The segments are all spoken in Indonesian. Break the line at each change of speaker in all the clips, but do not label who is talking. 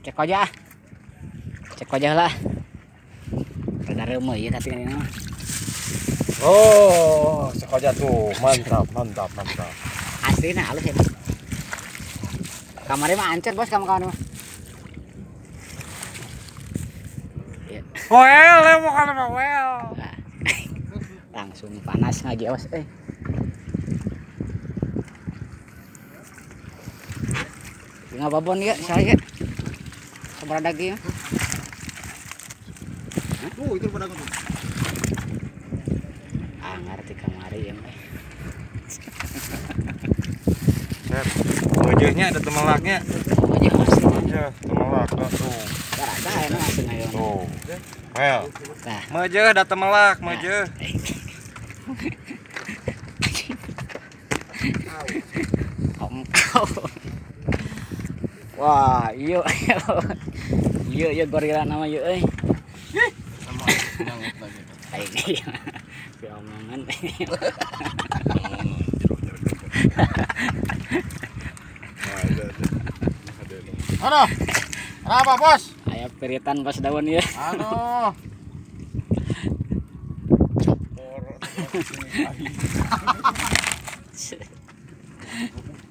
Cek aja lah. Rada reumeuh ieu tapi ini mah.
Oh, cek aja tuh. Mantap.
Aslinya halus ya. Kamarnya mah ancur bos kamu-kamu mah. Ya.
Well, bukan apa well.
Langsung panas lagi awas Nggak babon ya saya. Sabar daging.
Itu pada aku.
Ngerti kamari ya.
Wajahnya ada temelaknya.
Wajah asli.
Ya, temelak tuh.
Ada enak asli ayo.
Tuh. Well.
Nah,
Meje ada temelak, meje.
Wah, iya gorila nama yuk
Sama nyangit lagi.
Ini omongan.
Aduh. Kenapa, Bos?
Aya piritan pas daun ya.
Aduh.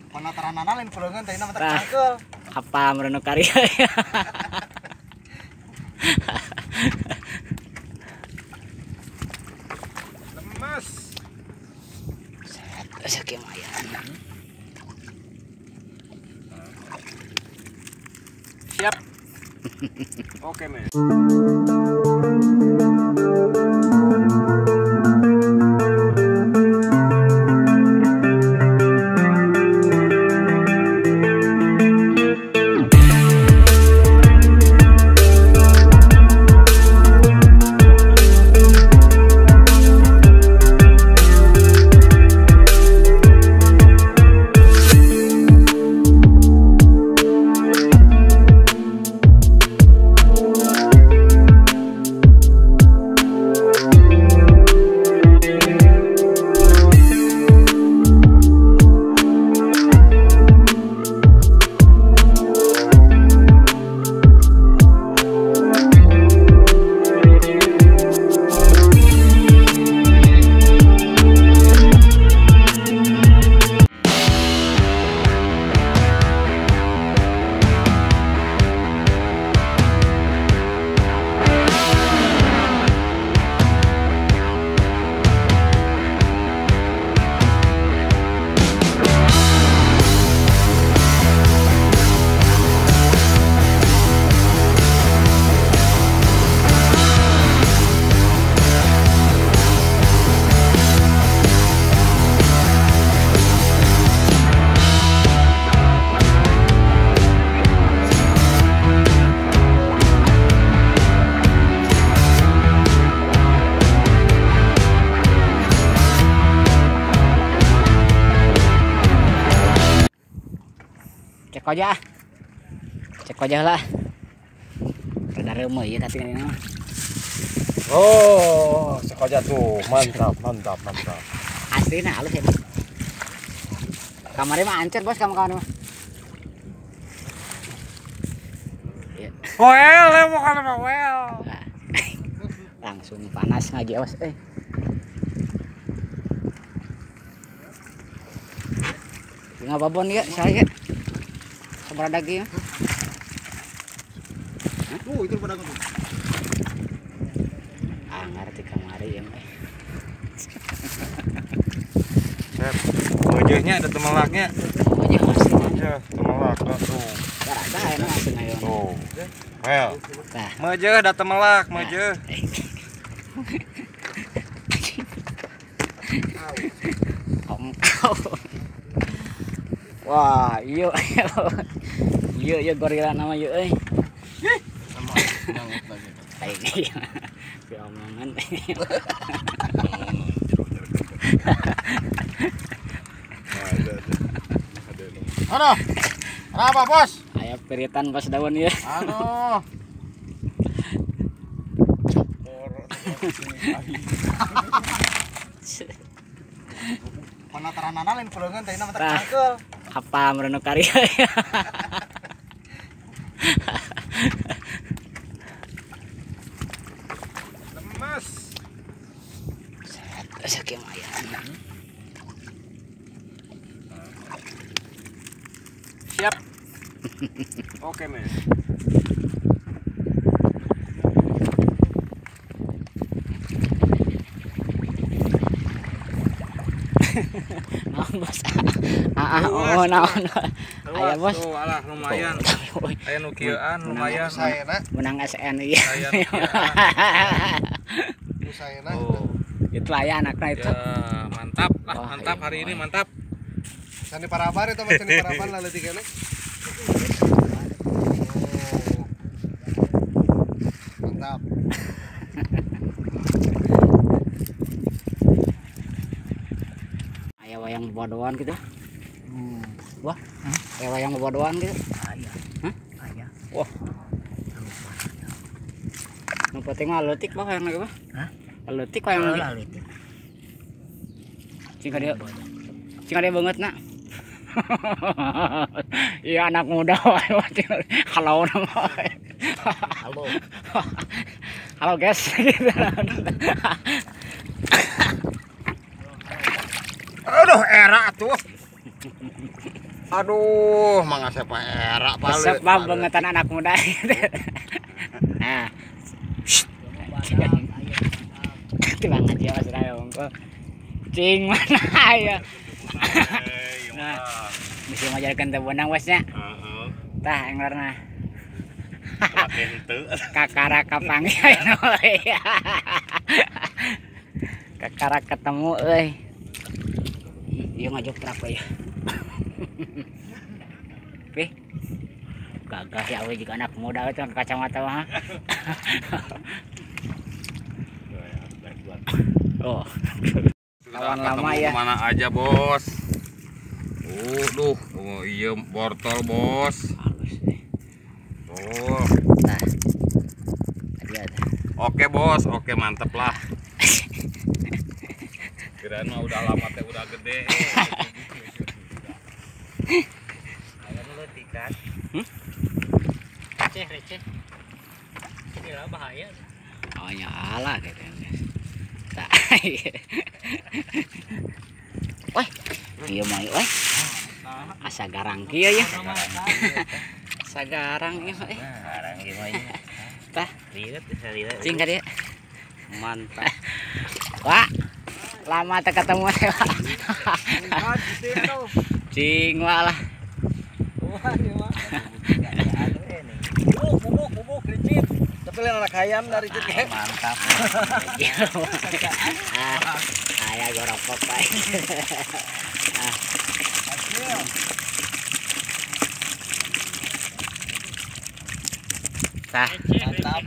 Panataran lain pulangan tadi nama tercangkel.
Apa merenung karya.
Lemas.
Sakit mayan.
Siap. Oke, men.
Cek aja lah. Rada reumeuh ieu tapi ini mah.
Oh, cek aja tuh. Mantap.
Aslinya halus ya. Kamarnya mah ancur bos kamu-kamu mah. Ya.
Well, bukan apa well.
Langsung panas lagi awas Nggak babon ya saya. Sabar daging.
Itu pada aku.
Ngerti kamari ya.
Wajahnya ada temelaknya.
Wajah asli.
Ya, temelak tuh.
Ada enak asli ayo.
Tuh. Well.
Nah,
Meje ada temelak, meje.
Wah, iya gorila nama yuk
Sama nyangit lagi.
Ini omongan.
Aduh. Kenapa, Bos?
Aya piritan pas daun ya.
Aduh. Panataran lain pulangan tadi nama tercangkel.
Apa merenung karya.
Oke, men.
Naon bos? Oh naon. Aya bos.
Tuh, alah lumayan. Aya nu kieuan lumayan.
Saena,
Menang SN iya.
Aya nu kieuan.
saena.
Oh.
Itu aya anakna itu.
Ya, mantap lah,
Wah,
mantap
iya,
hari ini
wah.
mantap.
Sani parabar itu mah sani parabar lah leutik kana. Oh. Mantap.
Aya wayang bodohan gitu. Wah, aya wayang bodohan gitu. Aya. Hah? Aya. Wah. Nu penting mah leutik bah wayang lagi bah. Hah? Leutik wayang lagi. Cing dia. Cing dia banget nak. Iya anak muda wae. Halo nama. Halo. Halo guys.
Aduh, era tuh. Aduh, mangga siapa era paling.
Resep bang bangetan anak muda. Nah. Tilang aja mas Rayo bangko. Cing mana ya? Nah, mesti ngajarkan teh benang bosnya.
Heeh.
Tah englarna.
Pakai henteu.
Kakara kapanggian euy. Kakara ketemu euy. Ieu ngajok trap ya. Pih. Gagah ya euy juga anak muda itu kacamata mah. Oh. Lawan lama ya.
Mana aja, Bos? Duh, oh iya wortel, Bos.
Halus nih.
Oh.
Nah. Tadi ada.
Oke, Bos. Oke, mantep lah. Kirain mah udah lama teh udah gede. Ayo lu tikat.
Receh. Inilah bahaya. Oh nyala gitu. Tah. Woi. Ieu mah woi. Asa garang kieu ya. Asa garang ieu mah.
Garang ieu mah.
Tah,
Lihat.
cing ka dia.
Mantap.
Wah. Lama teh ketemu teh. Cing walah.
Bubuk licin. Tapi lain anak ayam dari itu.
Mantap.
Aya gorok papai. Tah.
Mantap.